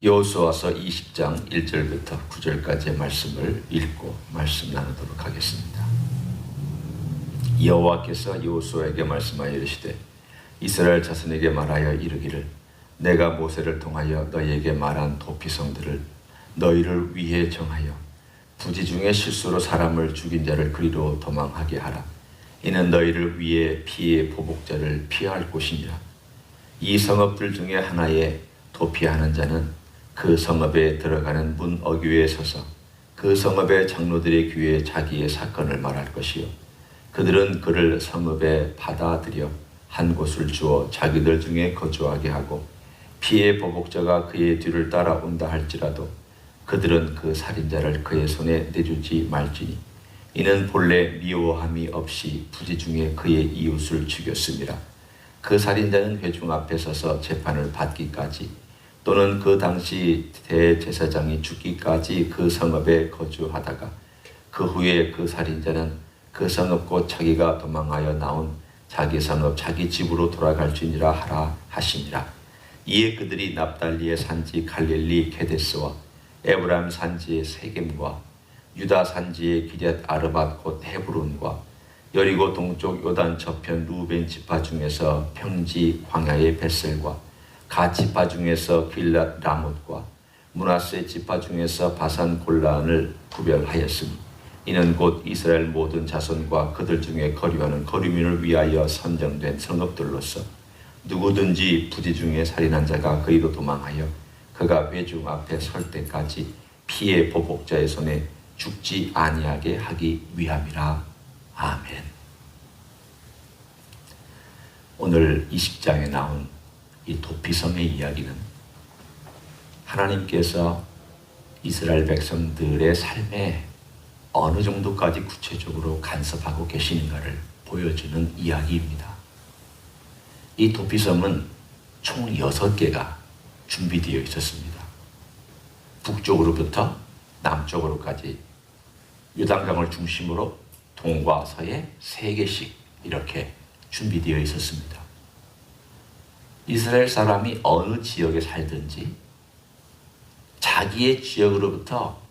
여호수아서 20장 1절부터 9절까지의 말씀을 읽고 말씀 나누도록 하겠습니다. 여호와께서 여호수아에게 말씀하여 이르시되 이스라엘 자손에게 말하여 이르기를 내가 모세를 통하여 너희에게 말한 도피성들을 너희를 위해 정하여 부지 중에 실수로 사람을 죽인 자를 그리로 도망하게 하라. 이는 너희를 위해 피의 보복자를 피할 곳이니라. 이 성읍들 중에 하나에 도피하는 자는 그 성읍에 들어가는 문 어귀에 서서 그 성읍의 장로들의 귀에 자기의 사건을 말할 것이요 그들은 그를 성읍에 받아들여 한 곳을 주어 자기들 중에 거주하게 하고 피의 보복자가 그의 뒤를 따라온다 할지라도 그들은 그 살인자를 그의 손에 내주지 말지니 이는 본래 미워함이 없이 부지 중에 그의 이웃을 죽였음이라. 그 살인자는 회중 앞에 서서 재판을 받기까지 또는 그 당시 대제사장이 죽기까지 그 성읍에 거주하다가 그 후에 그 살인자는 그 성읍 곧 자기가 도망하여 나온 자기 성읍 자기 집으로 돌아갈지니라 하라 하시니라. 이에 그들이 납달리의 산지 갈릴리 게데스와 에브라임 산지의 세겜과 유다 산지의 기럇 아르밧 곧 헤브론과 여리고 동쪽 요단 저편 루벤 지파 중에서 평지 광야의 벳셀과 가 지파 중에서 길랏 라못과 므낫세 지파 중에서 바산 골란을 구별하였으니 이는 곧 이스라엘 모든 자손과 그들 중에 거류하는 거류민을 위하여 선정된 성읍들로서 누구든지 부지 중에 살인한 자가 그리로 도망하여 그가 회중 앞에 설 때까지 피의 보복자의 손에 죽지 아니하게 하기 위함이라. 아멘. 오늘 20장에 나온 이 도피성의 이야기는 하나님께서 이스라엘 백성들의 삶에 어느 정도까지 구체적으로 간섭하고 계시는가를 보여주는 이야기입니다. 이 도피성은 총 6개가 준비되어 있었습니다. 북쪽으로부터 남쪽으로까지 요단강을 중심으로 동과 서에 3개씩 이렇게 준비되어 있었습니다. 이스라엘 사람이 어느 지역에 살든지 자기의 지역으로부터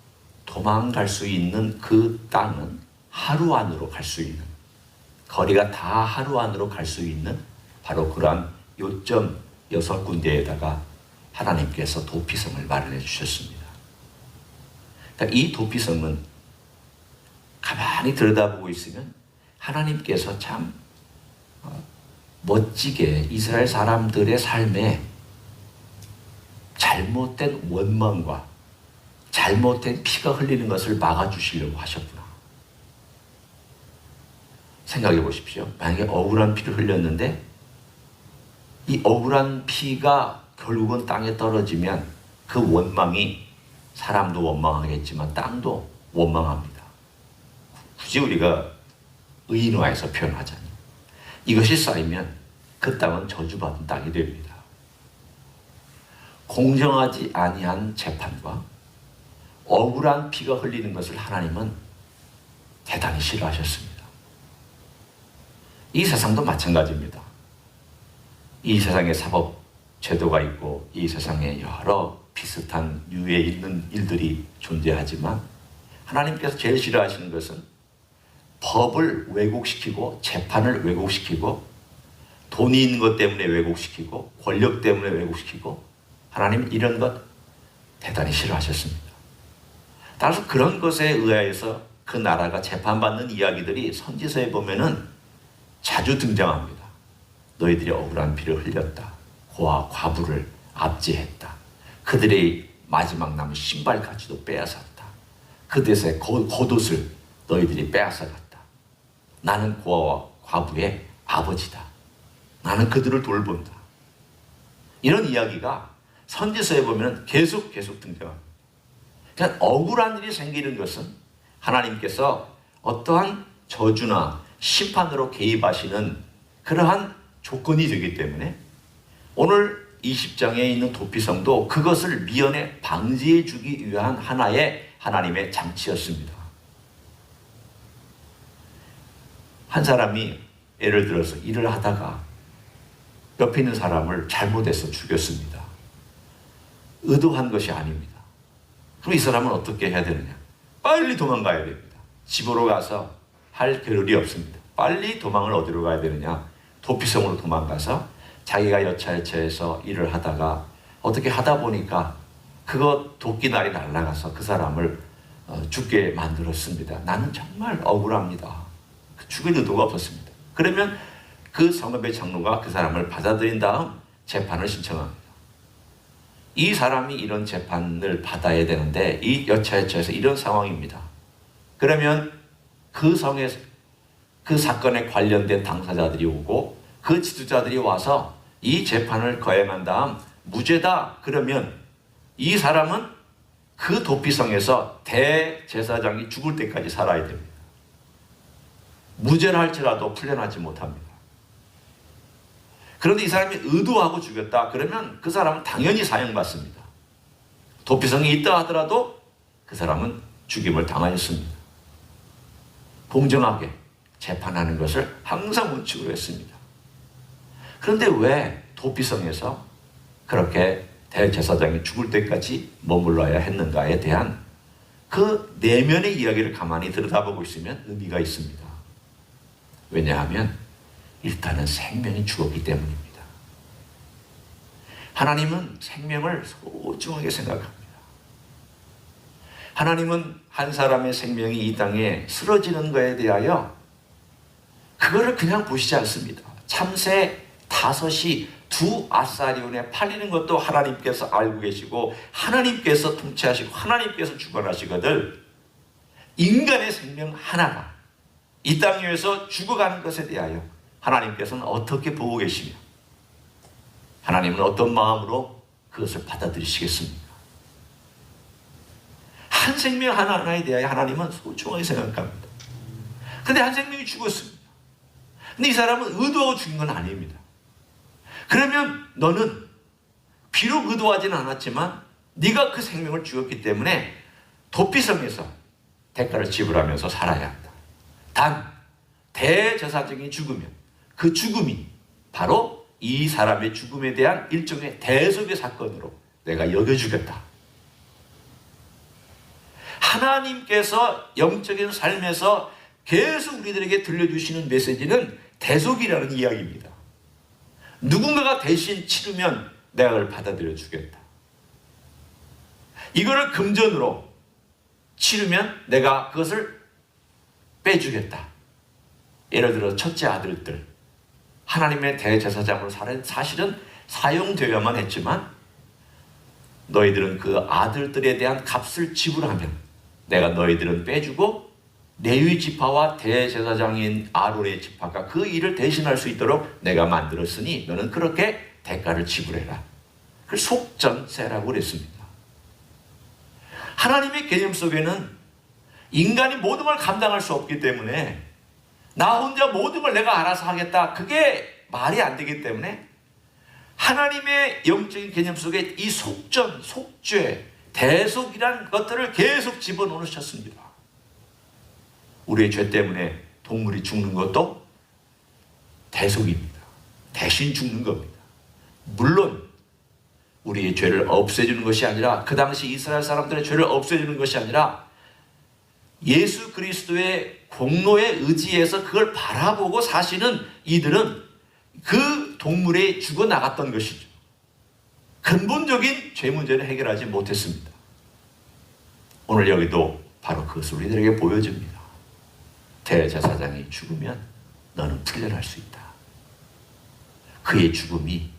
도망갈 수 있는 그 땅은 하루 안으로 갈 수 있는, 거리가 다 하루 안으로 갈 수 있는 바로 그러한 요점 6군데에다가 하나님께서 도피성을 마련해 주셨습니다. 그러니까 이 도피성은 가만히 들여다보고 있으면 하나님께서 참 멋지게 이스라엘 사람들의 삶에 잘못된 원망과 잘못된 피가 흘리는 것을 막아주시려고 하셨구나. 생각해 보십시오. 만약에 억울한 피를 흘렸는데 이 억울한 피가 결국은 땅에 떨어지면 그 원망이 사람도 원망하겠지만 땅도 원망합니다. 굳이 우리가 의인화해서 표현하자니 이것이 쌓이면 그 땅은 저주받은 땅이 됩니다. 공정하지 아니한 재판과 억울한 피가 흘리는 것을 하나님은 대단히 싫어하셨습니다. 이 세상도 마찬가지입니다. 이 세상에 사법 제도가 있고 이 세상에 여러 비슷한 유에 있는 일들이 존재하지만 하나님께서 제일 싫어하시는 것은 법을 왜곡시키고 재판을 왜곡시키고 돈이 있는 것 때문에 왜곡시키고 권력 때문에 왜곡시키고 하나님은 이런 것 대단히 싫어하셨습니다. 따라서 그런 것에 의하여서 그 나라가 재판받는 이야기들이 선지서에 보면은 자주 등장합니다. 너희들이 억울한 피를 흘렸다. 고아 과부를 압제했다. 그들의 마지막 남은 신발까지도 빼앗았다. 그들의 겉옷을 너희들이 빼앗아갔다. 나는 고아와 과부의 아버지다. 나는 그들을 돌본다. 이런 이야기가 선지서에 보면 계속 등장합니다. 그러니까 억울한 일이 생기는 것은 하나님께서 어떠한 저주나 심판으로 개입하시는 그러한 조건이 되기 때문에 오늘 20장에 있는 도피성도 그것을 미연에 방지해 주기 위한 하나의 하나님의 장치였습니다. 한 사람이 예를 들어서 일을 하다가 옆에 있는 사람을 잘못해서 죽였습니다. 의도한 것이 아닙니다. 그럼 이 사람은 어떻게 해야 되느냐? 빨리 도망가야 됩니다. 집으로 가서 할 겨를이 없습니다. 빨리 도망을 어디로 가야 되느냐? 도피성으로 도망가서 자기가 여차여차해서 일을 하다가 어떻게 하다 보니까 그거 도끼날이 날아가서 그 사람을 죽게 만들었습니다. 나는 정말 억울합니다. 죽일 의도가 없었습니다. 그러면 그 성읍의 장로가 그 사람을 받아들인 다음 재판을 신청합니다. 이 사람이 이런 재판을 받아야 되는데 이 여차여차해서 이런 상황입니다. 그러면 그 성에 그 사건에 관련된 당사자들이 오고 그 지도자들이 와서 이 재판을 거행한 다음 무죄다 그러면 이 사람은 그 도피성에서 대제사장이 죽을 때까지 살아야 됩니다. 무죄라 할지라도 풀려나지 못합니다. 그런데 이 사람이 의도하고 죽였다 그러면 그 사람은 당연히 사형받습니다. 도피성이 있다 하더라도 그 사람은 죽임을 당하였습니다. 공정하게 재판하는 것을 항상 원칙으로 했습니다. 그런데 왜 도피성에서 그렇게 대제사장이 죽을 때까지 머물러야 했는가에 대한 그 내면의 이야기를 가만히 들여다보고 있으면 의미가 있습니다. 왜냐하면 일단은 생명이 죽었기 때문입니다. 하나님은 생명을 소중하게 생각합니다. 하나님은 한 사람의 생명이 이 땅에 쓰러지는 것에 대하여 그거를 그냥 보시지 않습니다. 참새 5이 2아사리온에 팔리는 것도 하나님께서 알고 계시고 하나님께서 통치하시고 하나님께서 주관하시거든 인간의 생명 하나가 이 땅 위에서 죽어가는 것에 대하여 하나님께서는 어떻게 보고 계시며 하나님은 어떤 마음으로 그것을 받아들이시겠습니까? 한 생명 하나하나에 대하여 하나님은 소중하게 생각합니다. 그런데 한 생명이 죽었습니다. 근데 이 사람은 의도하고 죽인 건 아닙니다. 그러면 너는 비록 의도하지는 않았지만 네가 그 생명을 죽였기 때문에 도피성에서 대가를 지불하면서 살아야 한다. 단 대제사장이 죽으면 그 죽음이 바로 이 사람의 죽음에 대한 일종의 대속의 사건으로 내가 여겨주겠다. 하나님께서 영적인 삶에서 계속 우리들에게 들려주시는 메시지는 대속이라는 이야기입니다. 누군가가 대신 치르면 내가 그걸 받아들여 주겠다. 이거를 금전으로 치르면 내가 그것을 빼주겠다. 예를 들어 첫째 아들들 하나님의 대제사장으로 사실은 사용되어야만 했지만 너희들은 그 아들들에 대한 값을 지불하면 내가 너희들은 빼주고 레위 지파와 대제사장인 아론의 지파가 그 일을 대신할 수 있도록 내가 만들었으니 너는 그렇게 대가를 지불해라. 그걸 속전세라고 그랬습니다. 하나님의 개념 속에는 인간이 모든 걸 감당할 수 없기 때문에 나 혼자 모든 걸 내가 알아서 하겠다. 그게 말이 안 되기 때문에 하나님의 영적인 개념 속에 이 속전, 속죄, 대속이란 것들을 계속 집어넣으셨습니다. 우리의 죄 때문에 동물이 죽는 것도 대속입니다. 대신 죽는 겁니다. 물론 우리의 죄를 없애주는 것이 아니라 그 당시 이스라엘 사람들의 죄를 없애주는 것이 아니라 예수 그리스도의 공로에 의지해서 그걸 바라보고 사시는 이들은 그 동물에 죽어나갔던 것이죠. 근본적인 죄 문제를 해결하지 못했습니다. 오늘 여기도 바로 그것을 우리들에게 보여줍니다. 대제사장이 죽으면 너는 풀려날 수 있다. 그의 죽음이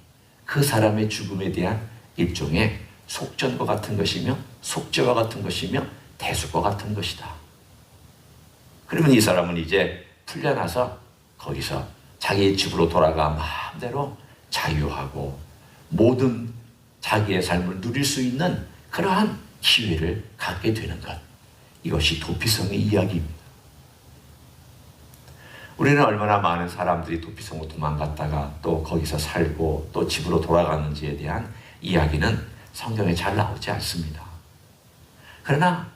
그 사람의 죽음에 대한 일종의 속전과 같은 것이며 속죄와 같은 것이며 대속과 같은 것이다. 그러면 이 사람은 이제 풀려나서 거기서 자기의 집으로 돌아가 마음대로 자유하고 모든 자기의 삶을 누릴 수 있는 그러한 기회를 갖게 되는 것. 이것이 도피성의 이야기입니다. 우리는 얼마나 많은 사람들이 도피성으로 도망갔다가 또 거기서 살고 또 집으로 돌아가는지에 대한 이야기는 성경에 잘 나오지 않습니다. 그러나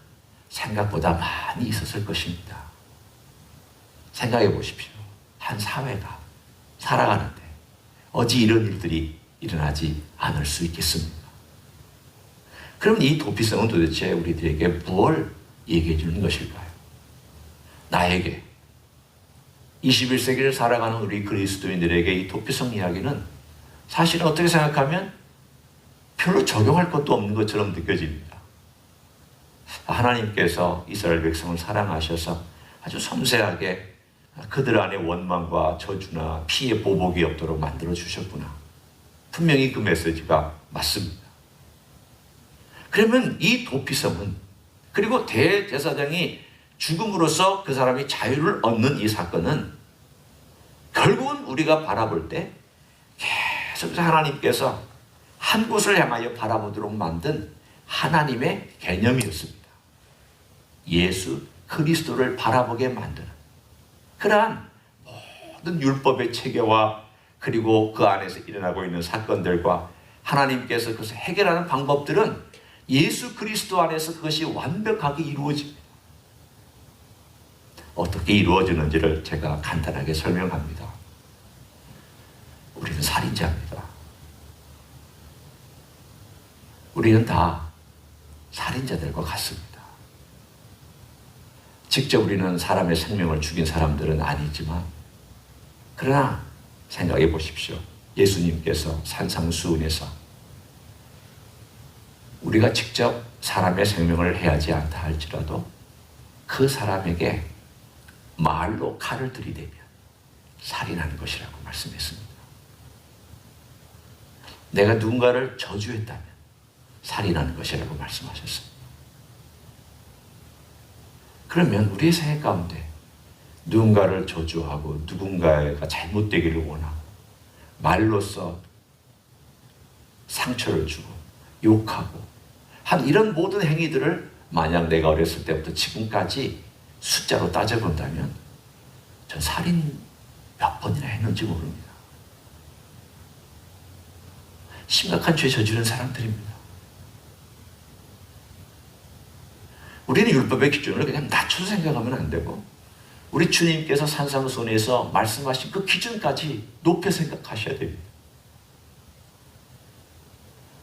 생각보다 많이 있었을 것입니다. 생각해 보십시오. 한 사회가 살아가는데 어찌 이런 일들이 일어나지 않을 수 있겠습니까? 그럼 이 도피성은 도대체 우리들에게 뭘 얘기해 주는 것일까요? 나에게 21세기를 살아가는 우리 그리스도인들에게 이 도피성 이야기는 사실은 어떻게 생각하면 별로 적용할 것도 없는 것처럼 느껴집니다. 하나님께서 이스라엘 백성을 사랑하셔서 아주 섬세하게 그들 안에 원망과 저주나 피해 보복이 없도록 만들어 주셨구나. 분명히 그 메시지가 맞습니다. 그러면 이 도피성은, 그리고 대제사장이 죽음으로써 그 사람이 자유를 얻는 이 사건은 결국은 우리가 바라볼 때 계속 하나님께서 한 곳을 향하여 바라보도록 만든 하나님의 개념이었습니다. 예수 그리스도를 바라보게 만드는 그러한 모든 율법의 체계와 그리고 그 안에서 일어나고 있는 사건들과 하나님께서 그것을 해결하는 방법들은 예수 그리스도 안에서 그것이 완벽하게 이루어집니다. 어떻게 이루어지는지를 제가 간단하게 설명합니다. 우리는 살인자입니다. 우리는 다 살인자들과 같습니다. 직접 우리는 사람의 생명을 죽인 사람들은 아니지만, 그러나 생각해 보십시오. 예수님께서 산상수훈에서 우리가 직접 사람의 생명을 해하지 않다 할지라도 그 사람에게 말로 칼을 들이대면 살인하는 것이라고 말씀했습니다. 내가 누군가를 저주했다면 살인하는 것이라고 말씀하셨습니다. 그러면 우리의 생애 가운데 누군가를 저주하고 누군가가 잘못되기를 원하고 말로써 상처를 주고 욕하고 한 이런 모든 행위들을 만약 내가 어렸을 때부터 지금까지 숫자로 따져본다면 전 살인 몇 번이나 했는지 모릅니다. 심각한 죄 저지른 사람들입니다. 우리는 율법의 기준을 그냥 낮춰서 생각하면 안 되고 우리 주님께서 산상수훈에서 말씀하신 그 기준까지 높여 생각하셔야 됩니다.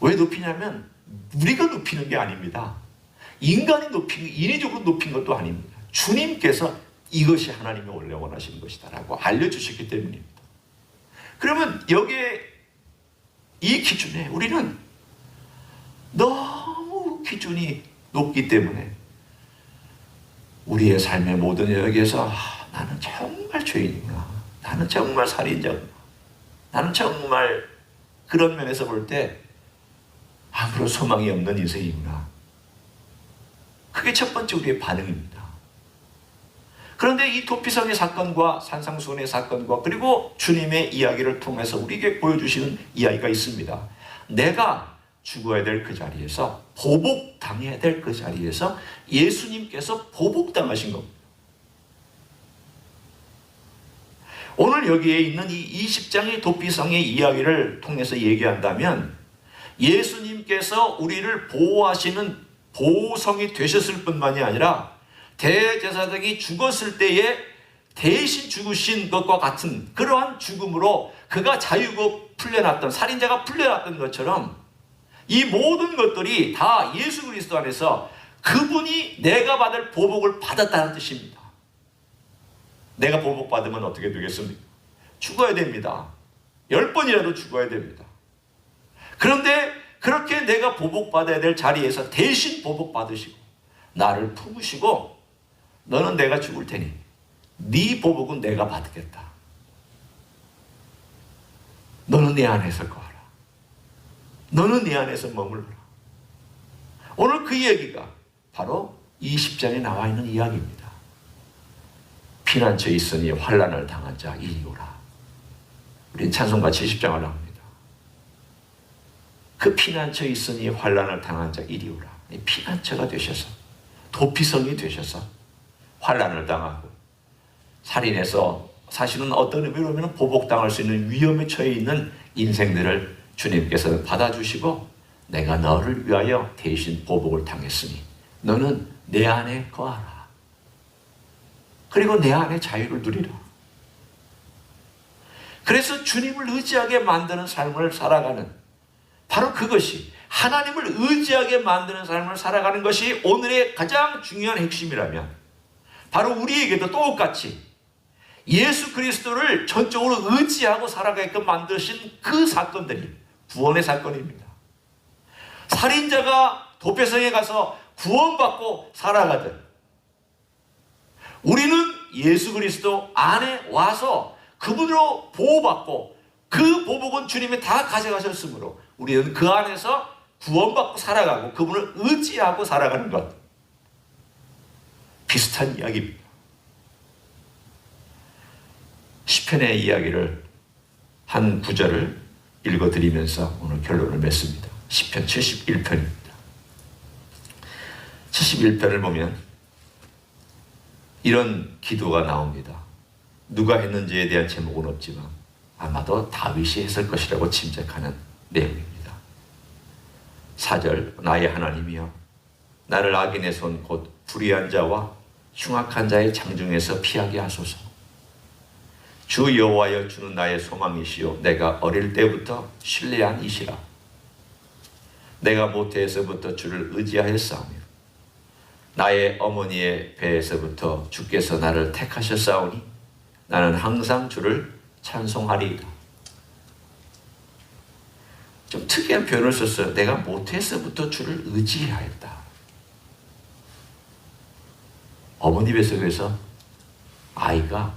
왜 높이냐면 우리가 높이는 게 아닙니다. 인간이 인위적으로 높인 것도 아닙니다. 주님께서 이것이 하나님의 원래 원하시는 것이다라고 알려주셨기 때문입니다. 그러면 여기에 이 기준에 우리는 너무 기준이 높기 때문에 우리의 삶의 모든 영역에서 나는 정말 죄인이구나, 나는 정말 살인자구나, 나는 정말 그런 면에서 볼 때 아무런 소망이 없는 인생이구나. 그게 첫 번째 우리의 반응입니다. 그런데 이 도피성의 사건과 산상수훈의 사건과 그리고 주님의 이야기를 통해서 우리에게 보여주시는 이야기가 있습니다. 내가 죽어야 될 그 자리에서, 보복당해야 될 그 자리에서 예수님께서 보복당하신 겁니다. 오늘 여기에 있는 이 20장의 도피성의 이야기를 통해서 얘기한다면 예수님께서 우리를 보호하시는 보호성이 되셨을 뿐만이 아니라 대제사장이 죽었을 때에 대신 죽으신 것과 같은 그러한 죽음으로 그가 자유고 풀려났던, 살인자가 풀려났던 것처럼 이 모든 것들이 다 예수 그리스도 안에서 그분이 내가 받을 보복을 받았다는 뜻입니다. 내가 보복받으면 어떻게 되겠습니까? 죽어야 됩니다. 10번이라도 죽어야 됩니다. 그런데 그렇게 내가 보복받아야 될 자리에서 대신 보복받으시고 나를 품으시고 너는 내가 죽을 테니 네 보복은 내가 받겠다. 너는 내 안에서 거하라. 너는 내 안에서 머물러라. 오늘 그 얘기가 바로 20장에 나와 있는 이야기입니다. 피난처에 있으니 환난을 당한 자 이리 오라. 우린 찬송가 70장을 나옵니다. 그 피난처에 있으니 환난을 당한 자 이리 오라. 피난처가 되셔서 도피성이 되셔서 환난을 당하고 살인해서 사실은 어떤 의미로 보면 보복당할 수 있는 위험에 처해 있는 인생들을 주님께서 받아주시고 내가 너를 위하여 대신 보복을 당했으니 너는 내 안에 거하라. 그리고 내 안에 자유를 누리라. 그래서 주님을 의지하게 만드는 삶을 살아가는 바로 그것이 하나님을 의지하게 만드는 삶을 살아가는 것이 오늘의 가장 중요한 핵심이라면, 바로 우리에게도 똑같이 예수 그리스도를 전적으로 의지하고 살아가게끔 만드신 그 사건들이 구원의 사건입니다. 살인자가 도피성에 가서 구원받고 살아가듯, 우리는 예수 그리스도 안에 와서 그분으로 보호받고 그 보복은 주님이 다 가져가셨으므로 우리는 그 안에서 구원받고 살아가고 그분을 의지하고 살아가는 것, 비슷한 이야기입니다. 시편의 이야기를 한 구절을 읽어드리면서 오늘 결론을 맺습니다. 시편 71편입니다. 71편을 보면 이런 기도가 나옵니다. 누가 했는지에 대한 제목은 없지만 아마도 다윗이 했을 것이라고 짐작하는 내용입니다. 4절, 나의 하나님이여, 나를 악인의 손 곧 불의한 자와 흉악한 자의 장중에서 피하게 하소서. 주 여호와여, 주는 나의 소망이시요 내가 어릴 때부터 신뢰한 이시라. 내가 모태에서부터 주를 의지하였사오며 나의 어머니의 배에서부터 주께서 나를 택하셨사오니 나는 항상 주를 찬송하리이다. 좀 특이한 표현을 썼어요. 내가 모태에서부터 주를 의지하였다. 어머니 뱃속에서 아이가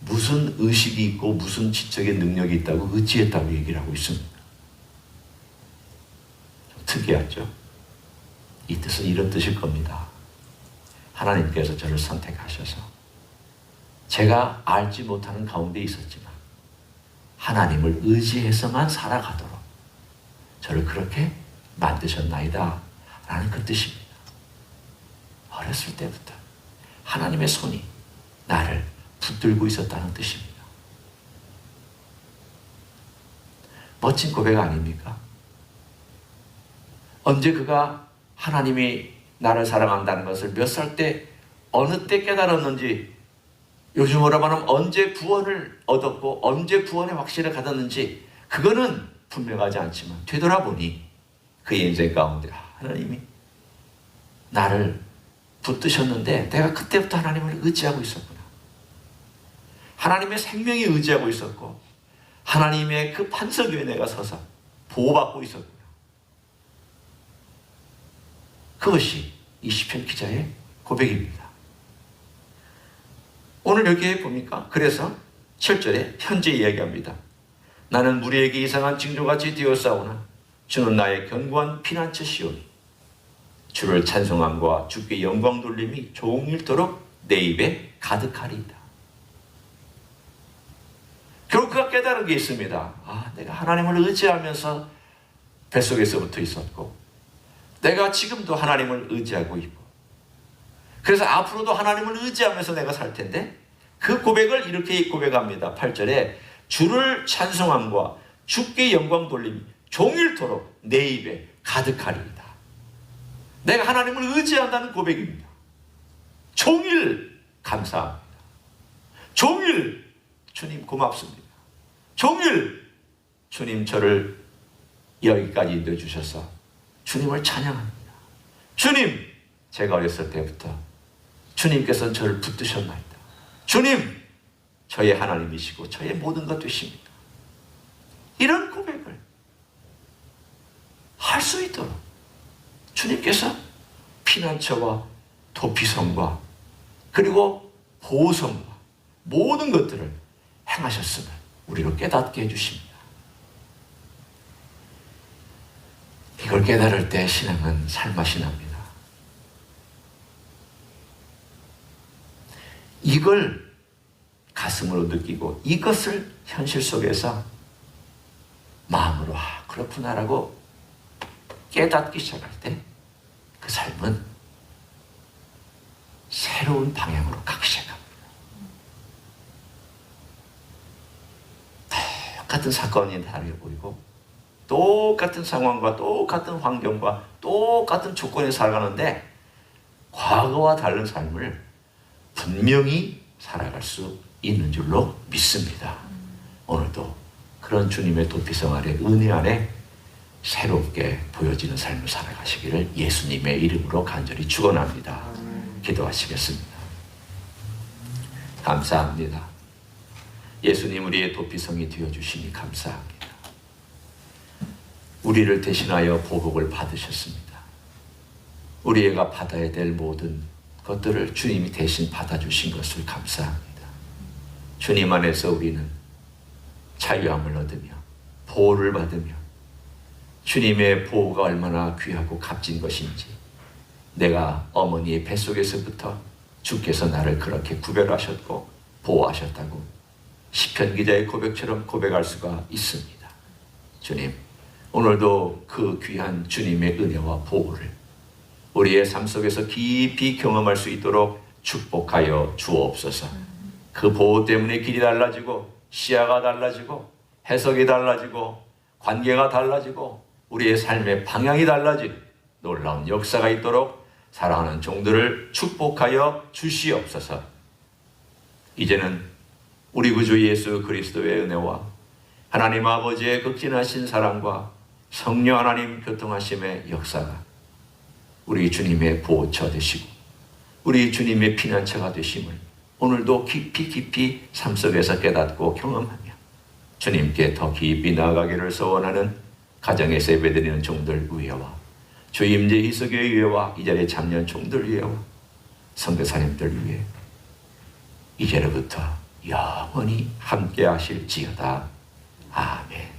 무슨 의식이 있고 무슨 지적인 능력이 있다고 의지했다고 얘기를 하고 있습니다. 좀 특이하죠? 이 뜻은 이런 뜻일 겁니다. 하나님께서 저를 선택하셔서 제가 알지 못하는 가운데 있었지만 하나님을 의지해서만 살아가도록 저를 그렇게 만드셨나이다 라는 그 뜻입니다. 어렸을 때부터 하나님의 손이 나를 붙들고 있었다는 뜻입니다. 멋진 고백 아닙니까? 언제 그가 하나님이 나를 사랑한다는 것을 몇 살 때 어느 때 깨달았는지, 요즘으로 말하면 언제 구원을 얻었고 언제 구원의 확신을 가졌는지 그거는 분명하지 않지만 되돌아보니 그의 인생 가운데 하나님이 나를 붙드셨는데 내가 그때부터 하나님을 의지하고 있었구나. 하나님의 생명에 의지하고 있었고 하나님의 그 반석 위에 내가 서서 보호받고 있었구나. 그것이 이 시편 기자의 고백입니다. 오늘 여기에 봅니까? 그래서 7절에 현재 이야기합니다. 나는 무리에게 이상한 징조같이 되었사오나 주는 나의 견고한 피난처시오니 주를 찬송함과 주께 영광 돌림이 종일토록 내 입에 가득하리이다. 결국 그가 깨달은 게 있습니다. 내가 하나님을 의지하면서 뱃속에서부터 있었고 내가 지금도 하나님을 의지하고 있고 그래서 앞으로도 하나님을 의지하면서 내가 살 텐데 그 고백을 이렇게 고백합니다. 8절에 주를 찬송함과 주께 영광 돌림이 종일토록 내 입에 가득하리이다. 내가 하나님을 의지한다는 고백입니다. 종일 감사합니다. 종일 주님 고맙습니다. 종일 주님 저를 여기까지 인도해주셔서 주님을 찬양합니다. 주님, 제가 어렸을 때부터 주님께서는 저를 붙드셨나이다. 주님, 저의 하나님이시고 저의 모든 것 되십니다. 이런 고백을 할 수 있도록 주님께서 피난처와 도피성과 그리고 보호성과 모든 것들을 행하셨음을 우리로 깨닫게 해주십니다. 이걸 깨달을 때 신앙은 살맛이 납니다. 이걸 가슴으로 느끼고 이것을 현실 속에서 마음으로 그렇구나라고 깨닫기 시작할 때 그 삶은 새로운 방향으로 가기 시작합니다. 똑같은 사건이 다르게 보이고 똑같은 상황과 똑같은 환경과 똑같은 조건에 살아가는데 과거와 다른 삶을 분명히 살아갈 수 있는 줄로 믿습니다. 오늘도 그런 주님의 도피성 아래 은혜 안에 새롭게 보여지는 삶을 살아가시기를 예수님의 이름으로 간절히 축원합니다. 기도하시겠습니다. 감사합니다. 예수님 우리의 도피성이 되어주시니 감사합니다. 우리를 대신하여 보복을 받으셨습니다. 우리가 받아야 될 모든 것들을 주님이 대신 받아주신 것을 감사합니다. 주님 안에서 우리는 자유함을 얻으며 보호를 받으며 주님의 보호가 얼마나 귀하고 값진 것인지, 내가 어머니의 뱃속에서부터 주께서 나를 그렇게 구별하셨고 보호하셨다고 시편 기자의 고백처럼 고백할 수가 있습니다. 주님, 오늘도 그 귀한 주님의 은혜와 보호를 우리의 삶 속에서 깊이 경험할 수 있도록 축복하여 주옵소서. 그 보호 때문에 길이 달라지고 시야가 달라지고 해석이 달라지고 관계가 달라지고 우리의 삶의 방향이 달라진 놀라운 역사가 있도록 사랑하는 종들을 축복하여 주시옵소서. 이제는 우리 구주 예수 그리스도의 은혜와 하나님 아버지의 극진하신 사랑과 성령 하나님 교통하심의 역사가 우리 주님의 보호처 되시고 우리 주님의 피난처가 되심을 오늘도 깊이 삶 속에서 깨닫고 경험하며 주님께 더 깊이 나아가기를 소원하는 가정에서 예배드리는 종들 위에와 주 임재 희석교회 위에와 이 자리에 참여한 종들 위에와 선교사님들 위에 이제로부터 영원히 함께 하실지어다. 아멘.